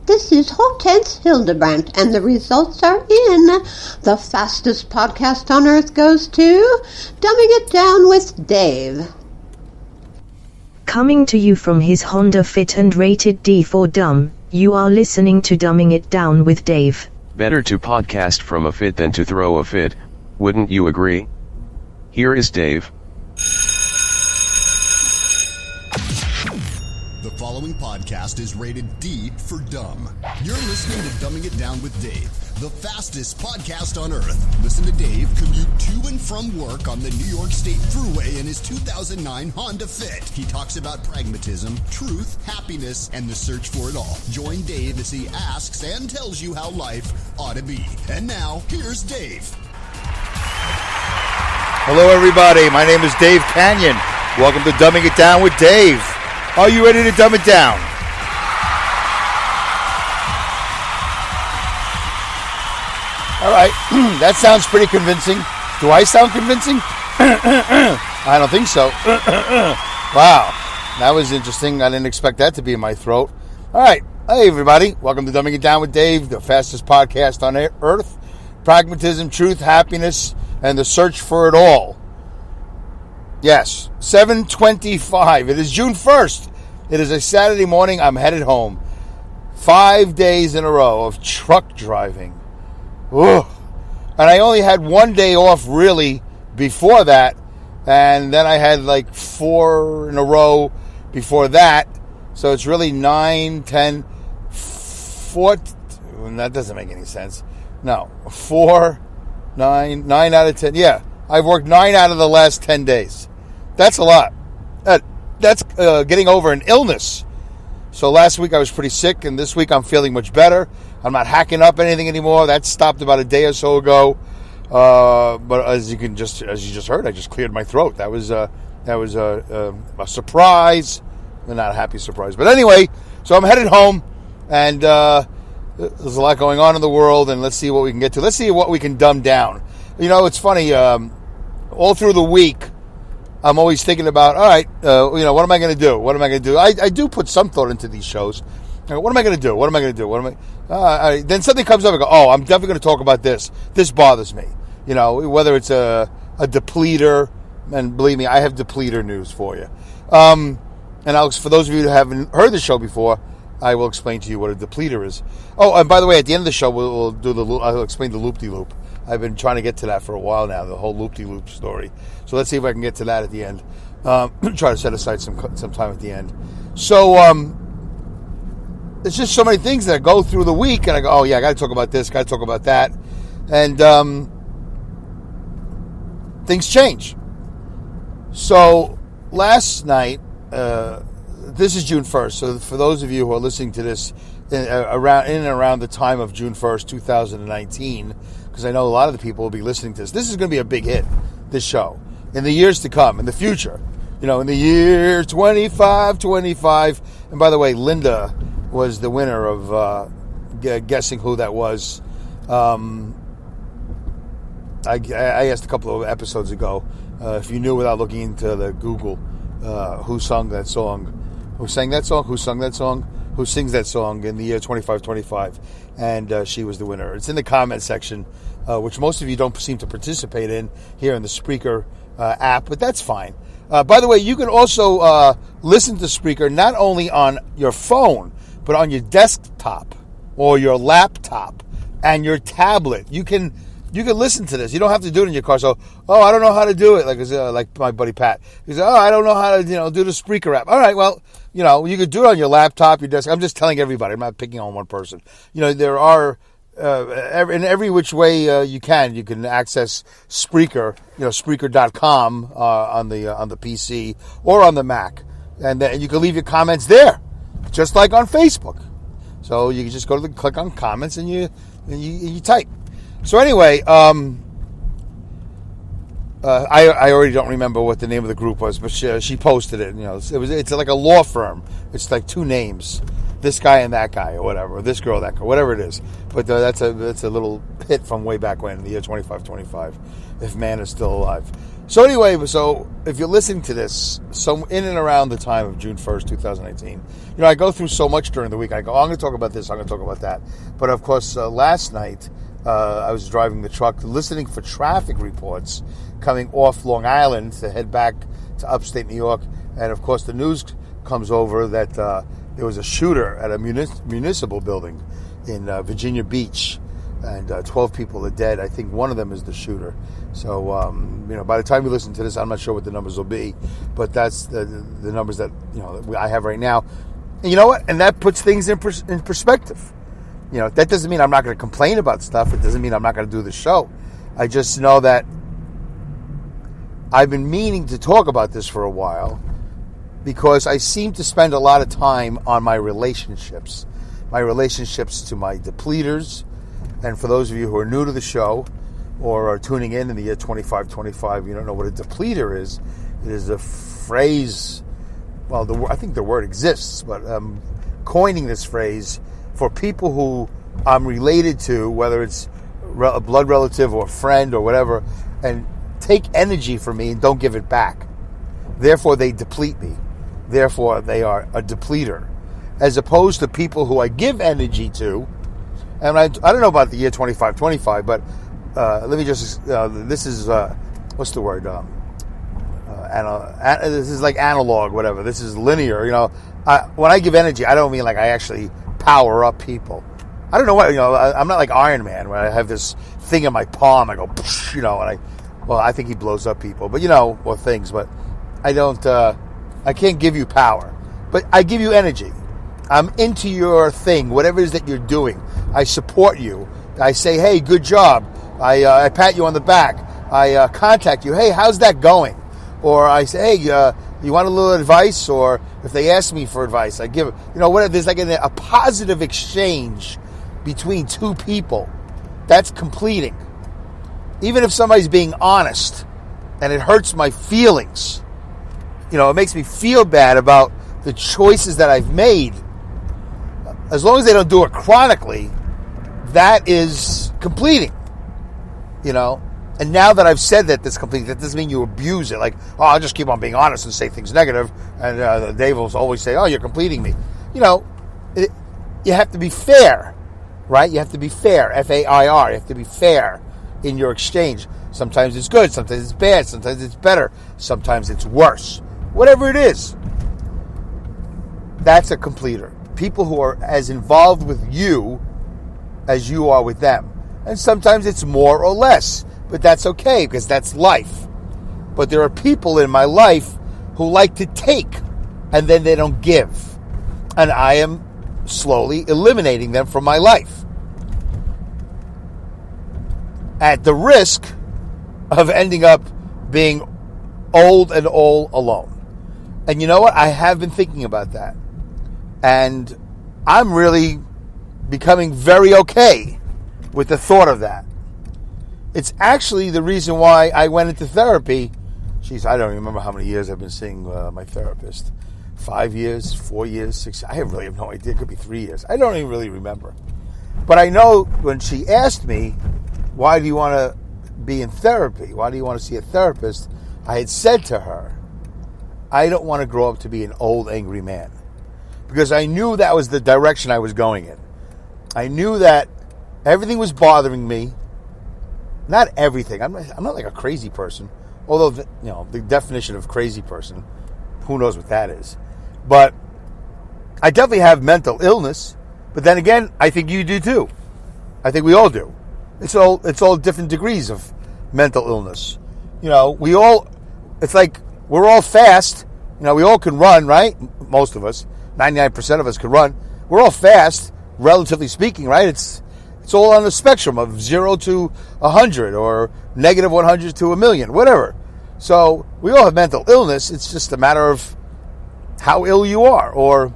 This is Hortense Hildebrandt, and the results are in. The fastest podcast on earth goes to Dumbing It Down with Dave. Coming to you from his Honda Fit and rated D for dumb, you are listening to Dumbing It Down with Dave. Better to podcast from a fit than to throw a fit, wouldn't you agree? Here is Dave. The following podcast is rated D for dumb. You're listening to Dumbing It Down with Dave, the fastest podcast on earth. Listen to Dave commute to and from work on the New York State Thruway in his 2009 Honda Fit. He talks about pragmatism, truth, happiness, and the search for it all. Join Dave as he asks and tells you how life ought to be. And now, here's Dave. Hello, everybody. My name is Dave Canyon. Welcome to Dumbing It Down with Dave. Are you ready to dumb it down? All right. That sounds pretty convincing. Do I sound convincing? I don't think so. Wow. That was interesting. I didn't expect that to be in my throat. All right. Hey, everybody. Welcome to Dumbing It Down with Dave, the fastest podcast on earth. Pragmatism, truth, happiness, and the search for it all. Yes, 7:25. It is June 1st. It is a Saturday morning. I'm headed home. 5 days in a row of truck driving. Ugh. And I only had one day off really before that. And then I had like 4 in a row before that. So it's really 9, 10, 4. That doesn't make any sense. No, 4, 9 out of 10. Yeah, I've worked 9 out of the last 10 days. That's a lot. That's getting over an illness. So last week I was pretty sick, and this week I'm feeling much better. I'm not hacking up anything anymore. That stopped about a day or so ago. But as you just heard, I just cleared my throat. That was a surprise, not a happy surprise. But anyway, so I'm headed home, and there's a lot going on in the world, and let's see what we can get to. Let's see what we can dumb down. You know, it's funny. All through the week, I'm always thinking about, all right, what am I going to do? What am I going to do? I do put some thought into these shows. What am I going to do? What am I going to do? Then something comes up. I go, I'm definitely going to talk about this. This bothers me. You know, whether it's a depleter, and believe me, I have depleter news for you. And for those of you who haven't heard the show before, I will explain to you what a depleter is. Oh, and by the way, at the end of the show, I'll explain the loop-de-loop. I've been trying to get to that for a while now, the whole loop-de-loop story. So let's see if I can get to that at the end. Try to set aside some time at the end. So there's just so many things that go through the week, and I go, I got to talk about this, got to talk about that. And things change. So last night, this is June 1st, so for those of you who are listening to this in and around the time of June 1st, 2019, because I know a lot of the people will be listening to this. This is going to be a big hit, this show, in the years to come, in the future. You know, in the year 25. And by the way, Linda was the winner of guessing who that was. I asked a couple of episodes ago if you knew without looking into the Google who sung that song, who sang that song, who sung that song, who sings that song in the year 25. And she was the winner. It's in the comment section, which most of you don't seem to participate in here in the Spreaker app, but that's fine. By the way, you can also listen to Spreaker not only on your phone, but on your desktop or your laptop and your tablet. You can listen to this. You don't have to do it in your car. So, I don't know how to do it. Like my buddy Pat. He said, I don't know how to, do the Spreaker app. All right, well, you could do it on your laptop, your desk. I'm just telling everybody. I'm not picking on one person. There are, in every which way you can access Spreaker, Spreaker.com on the PC or on the Mac. And then you can leave your comments there, just like on Facebook. So you can just go to click on comments and you type. So anyway, I already don't remember what the name of the group was, but she posted it. It's like a law firm. It's like 2 names, this guy and that guy, or whatever, or this girl, that girl, whatever it is. But that's a little hit from way back when, in the year 25, if man is still alive. So anyway, so if you're listening to this, so in and around the time of June 1st, 2019, I go through so much during the week. I go, I'm going to talk about this, I'm going to talk about that. But of course, last night, I was driving the truck, listening for traffic reports coming off Long Island to head back to upstate New York. And of course, the news comes over that there was a shooter at a municipal building in Virginia Beach, and 12 people are dead. I think one of them is the shooter. So, by the time you listen to this, I'm not sure what the numbers will be, but that's the numbers that, I have right now. And you know what? And that puts things in perspective. That doesn't mean I'm not going to complain about stuff. It doesn't mean I'm not going to do the show. I just know that I've been meaning to talk about this for a while because I seem to spend a lot of time on my relationships to my depleters. And for those of you who are new to the show or are tuning in the year 2525, you don't know what a depleter is. It is a phrase, well, I think the word exists, but I'm coining this phrase for people who I'm related to, whether it's a blood relative or a friend or whatever, and take energy from me and don't give it back. Therefore, they deplete me. Therefore, they are a depleter. As opposed to people who I give energy to, and I don't know about the year 2525, but let me just, this is, what's the word? This is like analog, whatever. This is linear, when I give energy, I don't mean like I actually power up people. I don't know what, I'm not like Iron Man where I have this thing in my palm, I go, and I think he blows up people, but or things, but I don't, I can't give you power, but I give you energy. I'm into your thing, whatever it is that you're doing. I support you. I say, hey, good job. I pat you on the back. I contact you. Hey, how's that going? Or I say, hey, you want a little advice? Or if they ask me for advice, I give it. Whatever. There's like a positive exchange between two people. That's completing. Even if somebody's being honest and it hurts my feelings, it makes me feel bad about the choices that I've made. As long as they don't do it chronically, that is completing, And now that I've said that that's complete, that doesn't mean you abuse it. Like, I'll just keep on being honest and say things negative. And Dave will always say, you're completing me. You have to be fair, right? You have to be fair, F-A-I-R. You have to be fair in your exchange. Sometimes it's good, sometimes it's bad, sometimes it's better, sometimes it's worse. Whatever it is, that's a completer. People who are as involved with you as you are with them. And sometimes it's more or less, but that's okay because that's life. But there are people in my life who like to take and then they don't give. And I am slowly eliminating them from my life at the risk of ending up being old and all alone. And you know what? I have been thinking about that. And I'm really becoming very okay with the thought of that. It's actually the reason why I went into therapy. Jeez, I don't remember how many years I've been seeing my therapist. 5 years, 4 years, 6 years. I really have no idea. It could be 3 years. I don't even really remember. But I know when she asked me, why do you want to be in therapy? Why do you want to see a therapist? I had said to her, I don't want to grow up to be an old, angry man. Because I knew that was the direction I was going in. I knew that everything was bothering me. Not everything. I'm not like a crazy person. Although, the definition of crazy person, who knows what that is. But I definitely have mental illness. But then again, I think you do too. I think we all do. It's all different degrees of mental illness. It's like we're all fast. We all can run, right? Most of us. 99% of us can run. We're all fast, relatively speaking, right? It's all on the spectrum of 0 to 100 or negative 100 to 1,000,000, whatever. So we all have mental illness. It's just a matter of how ill you are or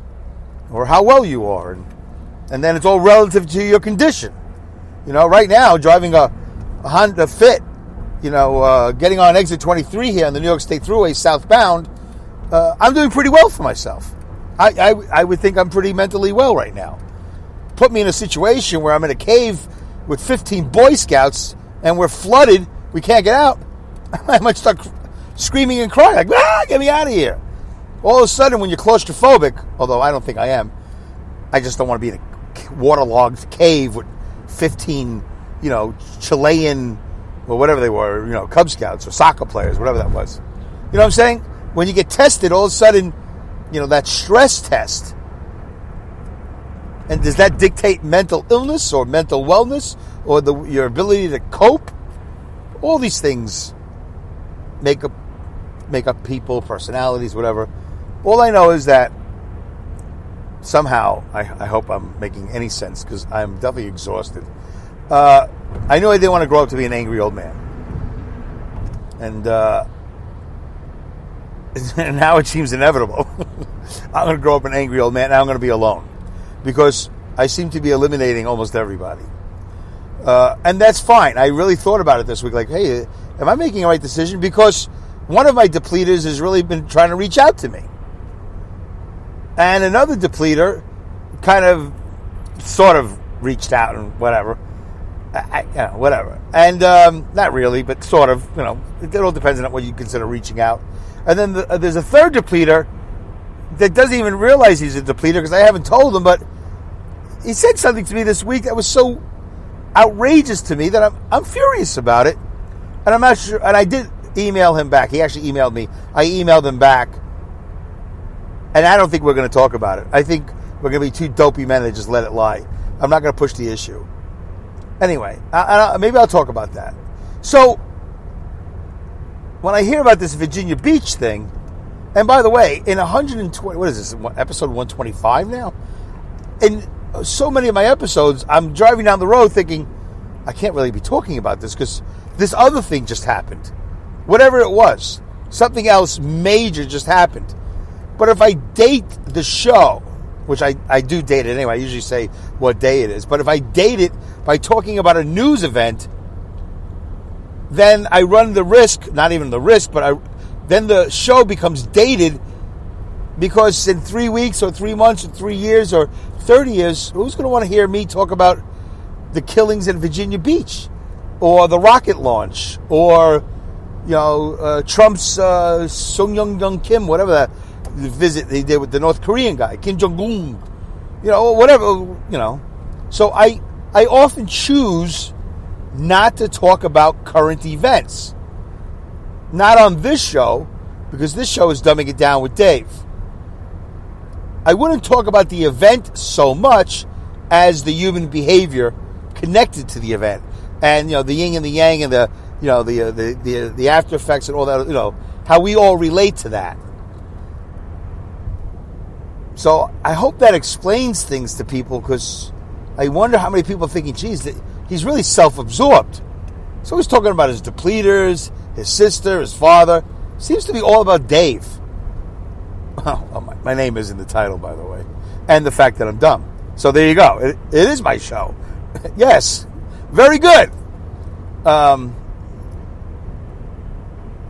how well you are. And then it's all relative to your condition. Right now, driving a Honda Fit, getting on exit 23 here on the New York State Thruway southbound, I'm doing pretty well for myself. I would think I'm pretty mentally well right now. Put me in a situation where I'm in a cave with 15 Boy Scouts and we're flooded, we can't get out. I might start screaming and crying, like, get me out of here. All of a sudden, when you're claustrophobic, although I don't think I am, I just don't want to be in a waterlogged cave with 15, Chilean, or whatever they were, Cub Scouts or soccer players, whatever that was. You know what I'm saying? When you get tested, all of a sudden, that stress test, and does that dictate mental illness or mental wellness or your ability to cope? All these things make up people, personalities, whatever. All I know is that somehow, I hope I'm making any sense because I'm definitely exhausted. I knew I didn't want to grow up to be an angry old man. And now it seems inevitable. I'm going to grow up an angry old man. Now I'm going to be alone. Because I seem to be eliminating almost everybody. And that's fine. I really thought about it this week. Like, hey, am I making the right decision? Because one of my depleters has really been trying to reach out to me. And another depleter kind of, sort of reached out and whatever. Whatever. And not really, but sort of, it all depends on what you consider reaching out. And then there's a third depleter that doesn't even realize he's a depleter because I haven't told him, but he said something to me this week that was so outrageous to me that I'm furious about it. And I'm not sure, and I did email him back. He actually emailed me. I emailed him back. And I don't think we're going to talk about it. I think we're going to be two dopey men that just let it lie. I'm not going to push the issue. Anyway, maybe I'll talk about that. So, when I hear about this Virginia Beach thing, and by the way, in 120, what is this, episode 125 now? In so many of my episodes, I'm driving down the road thinking, I can't really be talking about this because this other thing just happened. Whatever it was, something else major just happened. But if I date the show, which I do date it anyway, I usually say what day it is, but if I date it by talking about a news event, then I run the risk, not even the risk, but then the show becomes dated because in 3 weeks or 3 months or 3 years or 30 years, who's going to want to hear me talk about the killings in Virginia Beach or the rocket launch or, Trump's Sung Young Kim, whatever that visit they did with the North Korean guy, Kim Jong-un, whatever, So I often choose not to talk about current events. Not on this show, because this show is Dumbing It Down with Dave. I wouldn't talk about the event so much as the human behavior connected to the event. And, the yin and the yang and the after effects and all that, how we all relate to that. So I hope that explains things to people because I wonder how many people are thinking, geez, he's really self-absorbed. So he's talking about his depleters, his sister, his father. Seems to be all about Dave. Oh, my name is in the title, by the way. And the fact that I'm dumb. So there you go. It is my show. Yes. Very good. But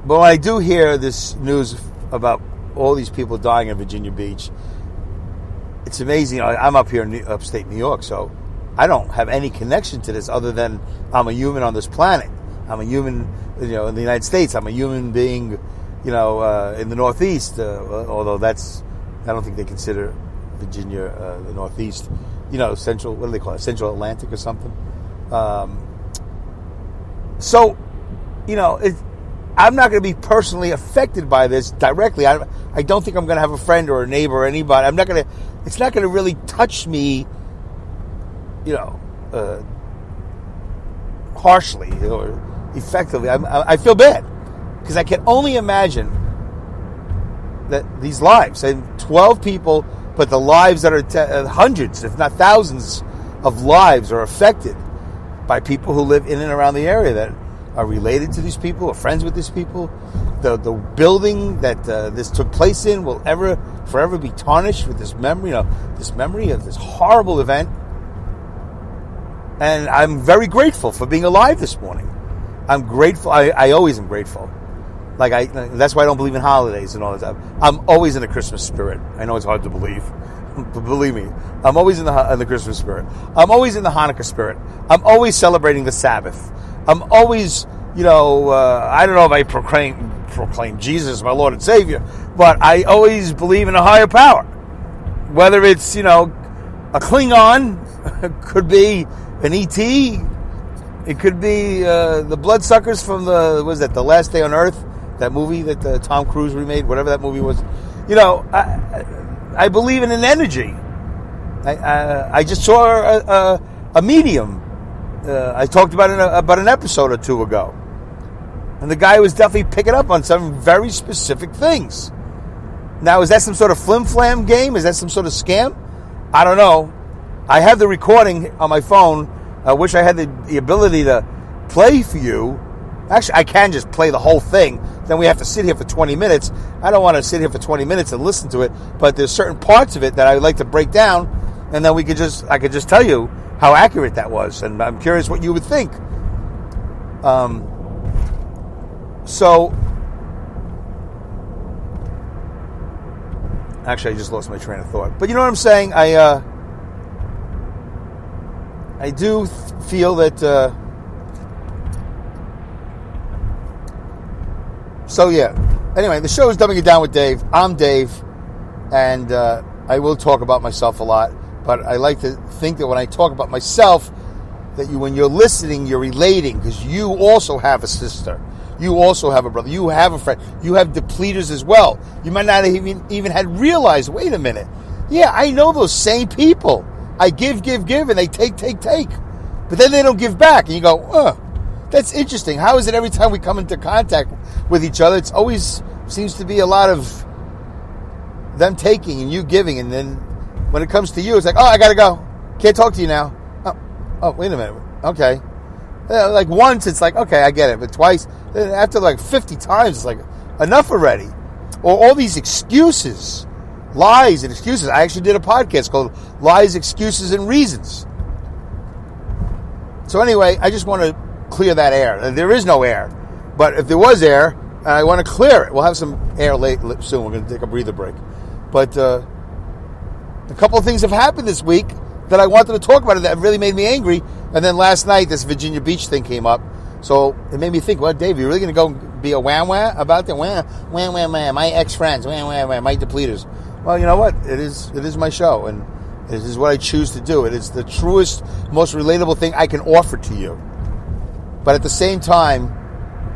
when I do hear this news about all these people dying in Virginia Beach, it's amazing. I'm up here in upstate New York, so I don't have any connection to this other than I'm a human on this planet. I'm a human, in the United States. I'm a human being, in the Northeast. Although I don't think they consider Virginia the Northeast. Central. What do they call it? Central Atlantic or something. So, I'm not going to be personally affected by this directly. I don't think I'm going to have a friend or a neighbor or anybody. It's not going to really touch me, harshly or effectively. I feel bad because I can only imagine that these lives, and 12 people, but the lives that are hundreds, if not thousands of lives are affected by people who live in and around the area that are related to these people, are friends with these people. The building that this took place in will forever be tarnished with this memory, this memory of this horrible event. And I'm very grateful for being alive this morning. I'm grateful. I always am grateful. That's why I don't believe in holidays and all that. I'm always in the Christmas spirit. I know it's hard to believe, but believe me, I'm always in the Christmas spirit. I'm always in the Hanukkah spirit. I'm always celebrating the Sabbath. I'm always, I don't know if I proclaim Jesus as my Lord and Savior, but I always believe in a higher power. Whether it's, a Klingon, could be an E.T., it could be the bloodsuckers from The Last Day on Earth, that movie that Tom Cruise remade, whatever that movie was. I believe in an energy. I just saw a medium. I talked about an episode or two ago. And the guy was definitely picking up on some very specific things. Now, is that some sort of flim-flam game? Is that some sort of scam? I don't know. I have the recording on my phone. I wish I had the ability to play for you. Actually, I can just play the whole thing. Then we have to sit here for 20 minutes. I don't want to sit here for 20 minutes and listen to it, but there's certain parts of it that I would like to break down, and then I could just tell you how accurate that was, and I'm curious what you would think. So, actually, I just lost my train of thought. But you know what I'm saying? I do feel that. So yeah. Anyway, the show is Dumbing It Down with Dave. I'm Dave, and I will talk about myself a lot. But I like to think that when I talk about myself, that when you're listening, you're relating, because you also have a sister. You also have a brother. You have a friend. You have depleters as well. You might not have even had realized, wait a minute. Yeah, I know those same people. I give, and they take. But then they don't give back. And you go, that's interesting. How is it every time we come into contact with each other, it's always seems to be a lot of them taking and you giving. And then when it comes to you, it's like, I got to go. Can't talk to you now. Oh, wait a minute. Okay. Like once, it's like, okay, I get it. But twice, after like 50 times, it's like, enough already. Or all these excuses, lies and excuses. I actually did a podcast called Lies, Excuses, and Reasons. So anyway, I just want to clear that air. There is no air. But if there was air, I want to clear it. We'll have some air soon. We're going to take a breather break. But a couple of things have happened this week that I wanted to talk about that really made me angry. And then last night, this Virginia Beach thing came up. So it made me think, well, Dave, you're really going to go be a wham-wham about that? Wham, my ex-friends, wham, my depleters. Well, you know what? It is my show, and it is what I choose to do. It is the truest, most relatable thing I can offer to you. But at the same time,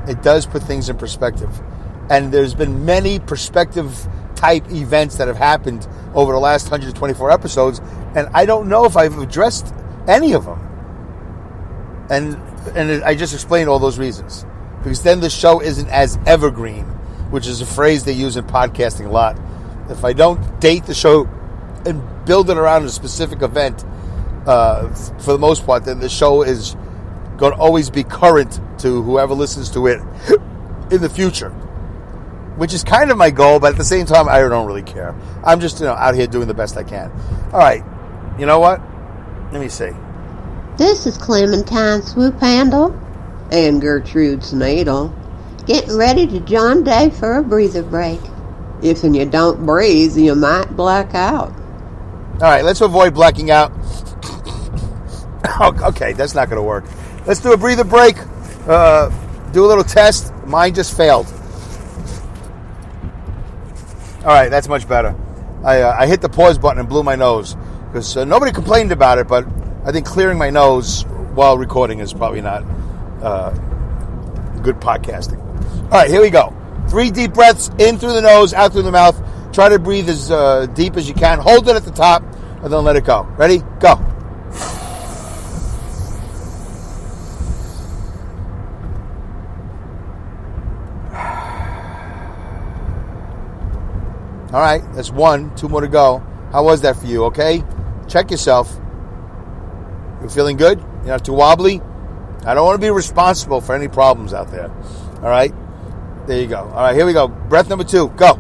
it does put things in perspective. And there's been many perspective-type events that have happened over the last 124 episodes, and I don't know if I've addressed any of them. And I just explained all those reasons. Because then the show isn't as evergreen, which is a phrase they use in podcasting a lot. If I don't date the show and build it around a specific event, for the most part, then the show is going to always be current to whoever listens to it in the future. Which is kind of my goal, but at the same time, I don't really care. I'm just out here doing the best I can. All right. You know what? Let me see. This is Clementine Swoop Handle and Gertrude Sneedle getting ready to join Dave for a breather break. If you don't breathe, you might black out. All right, let's avoid blacking out. Okay, that's not going to work. Let's do a breather break. Do a little test. Mine just failed. All right, that's much better. I hit the pause button and blew my nose because nobody complained about it, but I think clearing my nose while recording is probably not good podcasting. All right, here we go. 3 deep breaths in through the nose, out through the mouth. Try to breathe as deep as you can. Hold it at the top, and then let it go. Ready? Go. All right, that's 1. 2 more to go. How was that for you, okay? Check yourself. You feeling good? You're not too wobbly? I don't want to be responsible for any problems out there. All right? There you go. All right, here we go. Breath number 2. Go.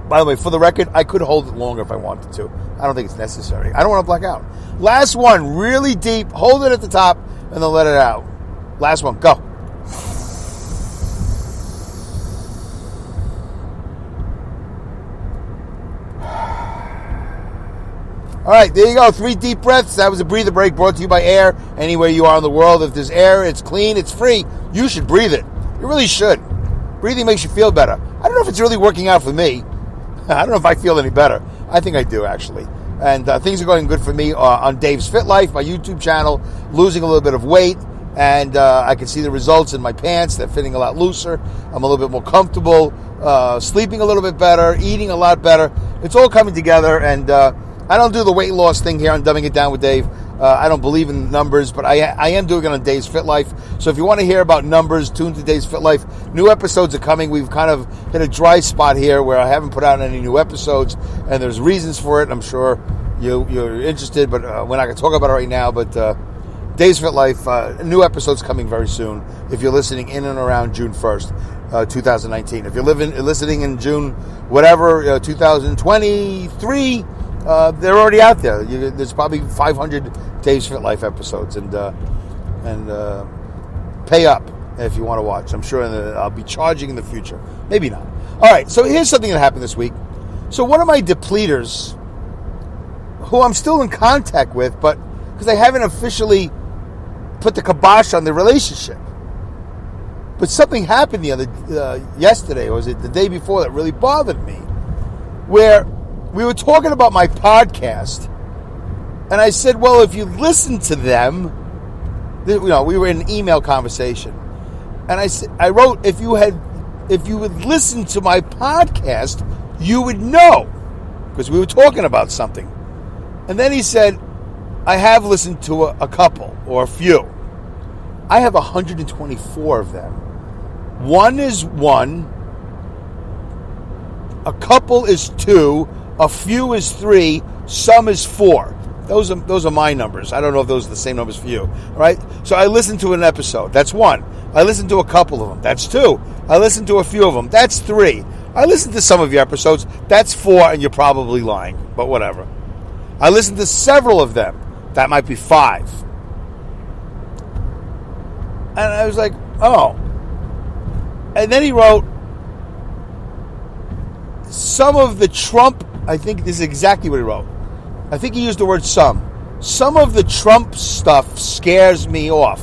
By the way, for the record, I could hold it longer if I wanted to. I don't think it's necessary. I don't want to black out. Last one, really deep. Hold it at the top, and then let it out. Last one, go. All right, there you go. 3 deep breaths. That was a breather break brought to you by Air. Anywhere you are in the world, if there's air, it's clean, it's free. You should breathe it. You really should. Breathing makes you feel better. I don't know if it's really working out for me. I don't know if I feel any better. I think I do, actually. And things are going good for me on Dave's Fit Life, my YouTube channel, losing a little bit of weight. And I can see the results in my pants. They're fitting a lot looser. I'm a little bit more comfortable, sleeping a little bit better, eating a lot better. It's all coming together. And I don't do the weight loss thing here on Dumbing It Down with Dave. I don't believe in numbers, but I am doing it on Dave's Fit Life. So if you want to hear about numbers, tune to Dave's Fit Life. New episodes are coming. We've kind of hit a dry spot here where I haven't put out any new episodes, and there's reasons for it. I'm sure you're interested, but we're not going to talk about it right now. But Dave's Fit Life, new episodes coming very soon. If you're listening in and around June 1st, 2019. If you're listening in June, whatever, 2023. They're already out there. There's probably 500 Dave's Fit Life episodes, and pay up if you want to watch. I'm sure I'll be charging in the future. Maybe not. All right, so here's something that happened this week. So one of my depleters, who I'm still in contact with, but because I haven't officially put the kibosh on the relationship, but something happened yesterday, or was it the day before, that really bothered me, where we were talking about my podcast, and I said, well, if you listen to them, we were in an email conversation, and I wrote, if you would listen to my podcast, you would know, because we were talking about something. And then he said, I have listened to a couple, or a few. I have 124 of them. One is 1, a couple is 2, a few is 3, some is 4. Those are my numbers. I don't know if those are the same numbers for you. All right? So I listened to an episode. That's 1. I listened to a couple of them. That's 2. I listened to a few of them. That's 3. I listened to some of your episodes. That's 4, and you're probably lying, but whatever. I listened to several of them. That might be 5. And I was like, oh. And then he wrote, some of the Trump, I think this is exactly what he wrote. I think he used the word some. Some of the Trump stuff scares me off.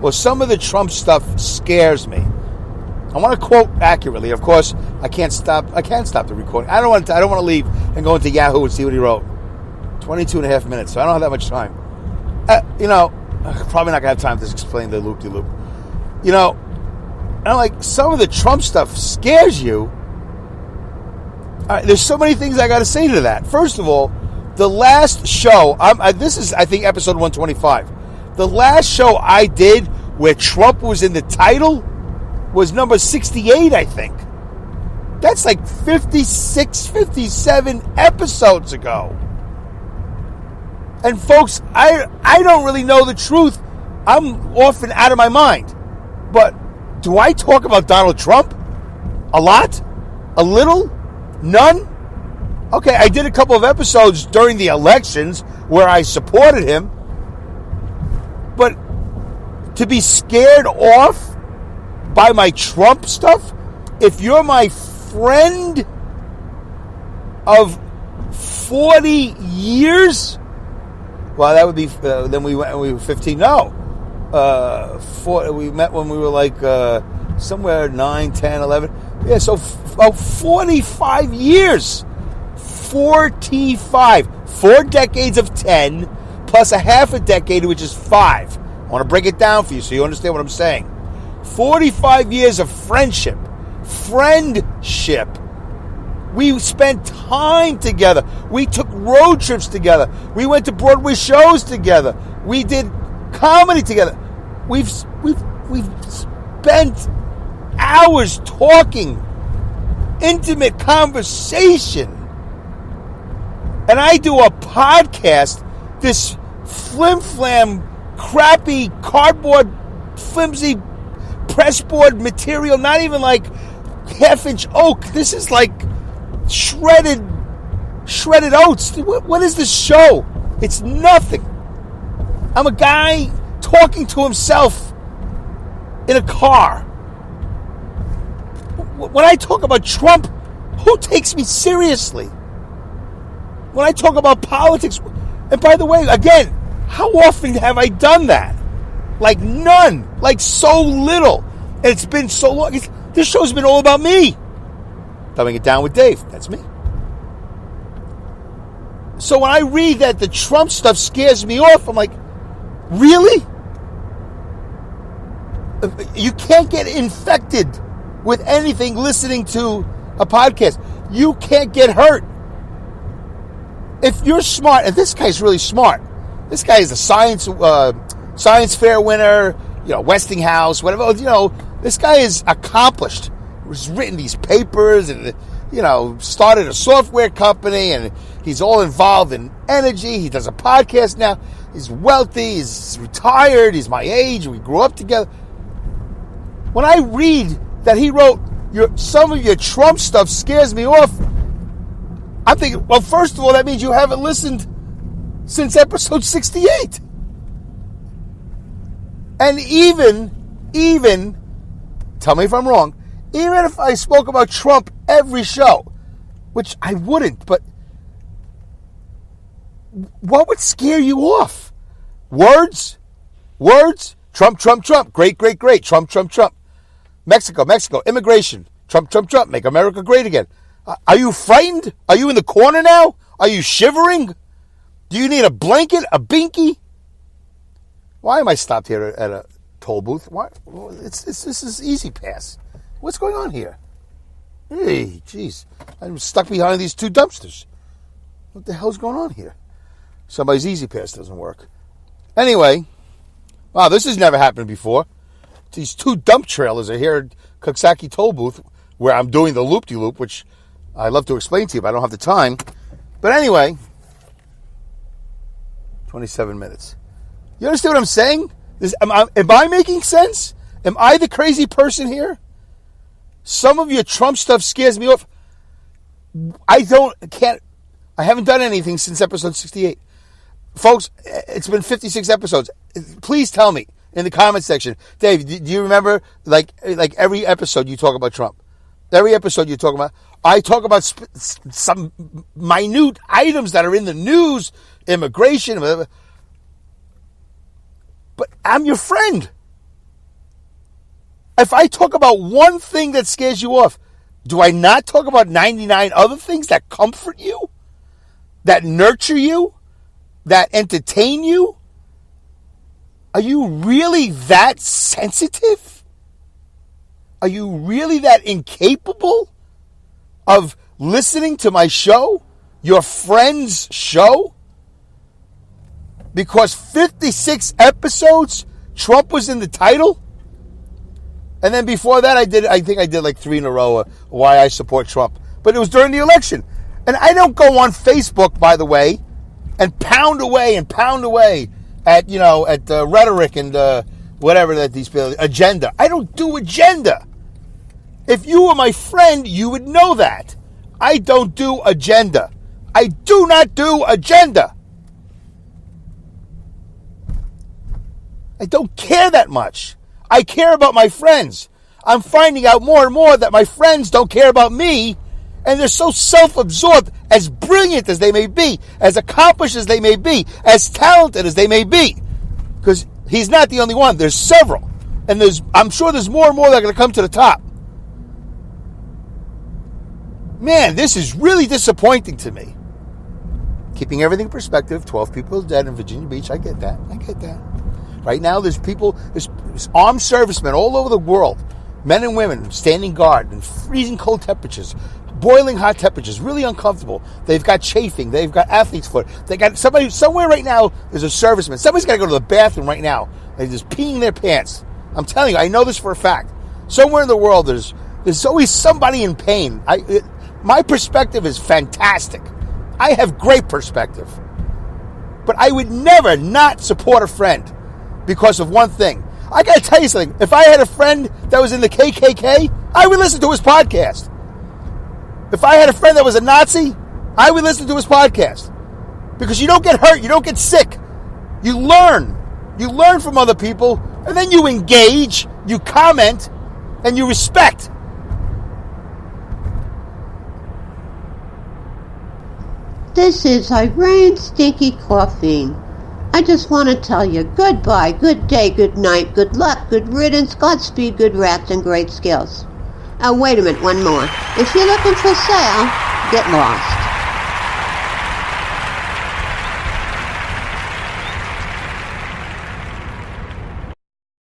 Well, some of the Trump stuff scares me. I want to quote accurately. Of course, I can't stop the recording. I don't want to leave and go into Yahoo and see what he wrote. 22 and a half minutes, so I don't have that much time. Probably not going to have time to explain the loop-de-loop. And I'm like, some of the Trump stuff scares you? There's so many things I got to say to that. First of all, the last show, this is, I think, episode 125. The last show I did where Trump was in the title was number 68, I think. That's like 56, 57 episodes ago. And folks, I don't really know the truth. I'm often out of my mind. But do I talk about Donald Trump? A lot? A little? None? Okay, I did a couple of episodes during the elections where I supported him. But to be scared off by my Trump stuff, if you're my friend of 40 years, well, that would be, then we were 15, no. We met when we were like somewhere 9, 10, 11. Yeah, so about 45 years. 45. 4 decades of 10 plus a half a decade, which is 5. I want to break it down for you so you understand what I'm saying. 45 years of friendship. Friendship. We spent time together. We took road trips together. We went to Broadway shows together. We did comedy together. We've spent hours talking, intimate conversation. And I do a podcast, this flim-flam, crappy, cardboard, flimsy, pressboard material, not even like half-inch oak. This is like shredded oats. What is this show? It's nothing. I'm a guy talking to himself in a car. When I talk about Trump, who takes me seriously? When I talk about politics, and by the way, again, how often have I done that? Like none. Like so little. And it's been so long. This show's been all about me. Dumbing It Down with Dave. That's me. So when I read that the Trump stuff scares me off, I'm like, really? You can't get infected with anything listening to a podcast. You can't get hurt. If you're smart, and this guy's really smart. This guy is a science fair winner, Westinghouse, whatever. This guy is accomplished. He's written these papers and, started a software company, and he's all involved in energy. He does a podcast now. He's wealthy. He's retired. He's my age. We grew up together. When I read that he wrote, some of your Trump stuff scares me off, I'm thinking, well, first of all, that means you haven't listened since episode 68. And even, tell me if I'm wrong, even if I spoke about Trump every show, which I wouldn't, but what would scare you off? Words? Trump, great, Trump. Mexico, immigration, Trump, make America great again. Are you frightened? Are you in the corner now? Are you shivering? Do you need a blanket, a binky? Why am I stopped here at a toll booth? Why? This is Easy Pass. What's going on here? Hey, jeez. I'm stuck behind these two dumpsters. What the hell's going on here? Somebody's Easy Pass doesn't work. Anyway, wow, this has never happened before. These two dump trailers are here at Coxsackie toll booth where I'm doing the loop-de-loop, which I love to explain to you, but I don't have the time. But anyway, 27 minutes. You understand what I'm saying? Am I making sense? Am I the crazy person here? Some of your Trump stuff scares me off. I haven't done anything since episode 68. Folks, it's been 56 episodes. Please tell me in the comment section. Dave, do you remember, like every episode you talk about Trump? Every episode you talk about, I talk about some minute items that are in the news, immigration, whatever. But I'm your friend. If I talk about one thing that scares you off, do I not talk about 99 other things that comfort you, that nurture you, that entertain you? Are you really that sensitive? Are you really that incapable of listening to my show, your friend's show? Because 56 episodes, Trump was in the title? And then before that, I think I did like 3 in a row, why I support Trump. But it was during the election. And I don't go on Facebook, by the way, and pound away at, rhetoric and whatever that these people, agenda. I don't do agenda. If you were my friend, you would know that. I don't do agenda. I do not do agenda. I don't care that much. I care about my friends. I'm finding out more and more that my friends don't care about me, and they're so self-absorbed, as brilliant as they may be, as accomplished as they may be, as talented as they may be. Because he's not the only one. There's several. And I'm sure there's more and more that are going to come to the top. Man, this is really disappointing to me. Keeping everything in perspective, 12 people dead in Virginia Beach. I get that. Right now, there's armed servicemen all over the world, men and women standing guard in freezing cold temperatures, boiling hot temperatures, really uncomfortable. They've got chafing. They've got athlete's foot. They got somewhere right now, there's a serviceman. Somebody's got to go to the bathroom right now. They're just peeing their pants. I'm telling you, I know this for a fact. Somewhere in the world, there's always somebody in pain. My perspective is fantastic. I have great perspective. But I would never not support a friend because of one thing. I got to tell you something. If I had a friend that was in the KKK, I would listen to his podcast. If I had a friend that was a Nazi, I would listen to his podcast. Because you don't get hurt. You don't get sick. You learn. You learn from other people, and then you engage, you comment, and you respect. This is Irene Stinky Coffeen. I just want to tell you goodbye, good day, good night, good luck, good riddance, Godspeed, good rats, and great skills. Oh, wait a minute, one more. If you're looking for sale, get lost.